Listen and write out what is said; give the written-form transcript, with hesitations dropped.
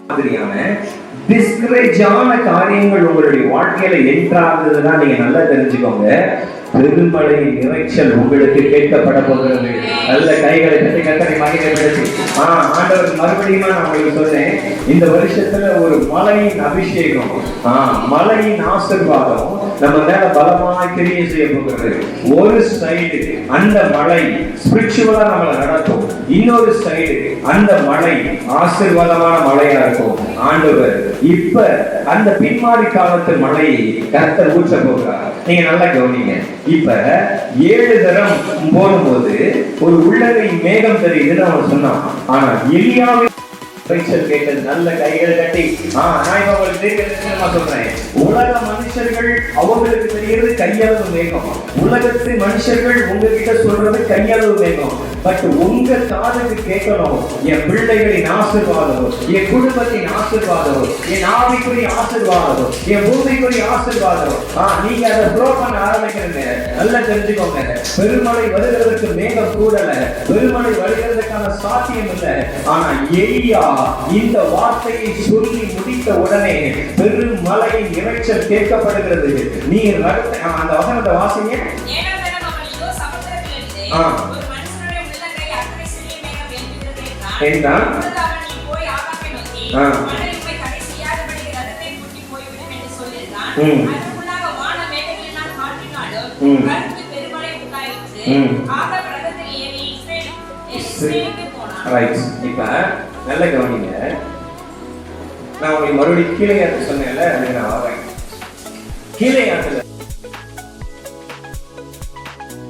மாதிரியான டிஸ்கரேஜான காரியங்கள் உங்களுடைய வாழ்க்கையில என்றாகுதுன்னா நீங்க நல்லா தெரிஞ்சுக்கோங்க, பெருமழையின் இறைச்சல் உங்களுக்கு கேட்கப்பட போகிறது. நல்ல கைகளை தட்டி கத்தனை மகிழ்ச்சி. ஆண்டவர் மறுபடியும் நான் உங்களுக்கு சொல்றேன், இந்த வருஷத்துல ஒரு மழையின் அபிஷேகம், மழையின் ஆசீர்வாதம் நம்ம மேல பலமாக கிரியை செய்ய போகிறது. ஒரு சைடு அந்த மழை ஸ்பிரிச்சுவலா நம்மளை நடக்கும், இன்னொரு சைடு அந்த மழை ஆசீர்வாதமான மழையா இருக்கும். ஆண்டவர் இப்ப அந்த பின்மாறி காலத்து மழையை கர்த்தர் ஊற்ற போகிறார். நீங்க நல்லா கவனிங்க. இப்ப 7 தரம் போடும்போது ஒரு உள்ளங்கை மேகம் தெரியுதுன்னு அவன் சொன்னான். ஆனா எலியாவை கேட்டது நல்ல கைகள் கட்டி. நான் இப்ப உங்களுக்கு சொல்றேன், உலக மனுஷர்கள் அவங்களுக்கு தெரிகிறது கையளவு மேகம், உலகத்து மனுஷர்கள் உங்ககிட்ட சொல்றது கையளவு மேகம். பட் உங்க காதுக்கு கேட்கணும், என் பிள்ளைகளின் ஆசீர்வாதம், என் குடும்பத்தின் ஆசீர்வாதம், என் ஆவிக்குரிய ஆசீர்வாதம், என் பூமிக்குரிய ஆசீர்வாதம். நீங்க அதை ஃப்ளோ பண்ண ஆரம்பிக்கிறீங்க. நல்லா தெரிஞ்சுக்கோங்க, பெருமழை வருகிறதுக்கு மேகம் கூடல, பெருமழை வருகிறதுக்கான சாத்தியம் இல்லை. ஆனா எலியா இந்த வார்த்தையை சொல்லி முடித்த உடனே பெருமழையின் இறைச்சல் கேட்கப்படுகிறது. நீ அந்த வசனத்தை வாசிங்க. இப்ப நல்ல கவனிங்க, நான் உங்களுக்கு மறுபடியும் கீழே சொன்னேன்ல, நான் வரேன். கீழே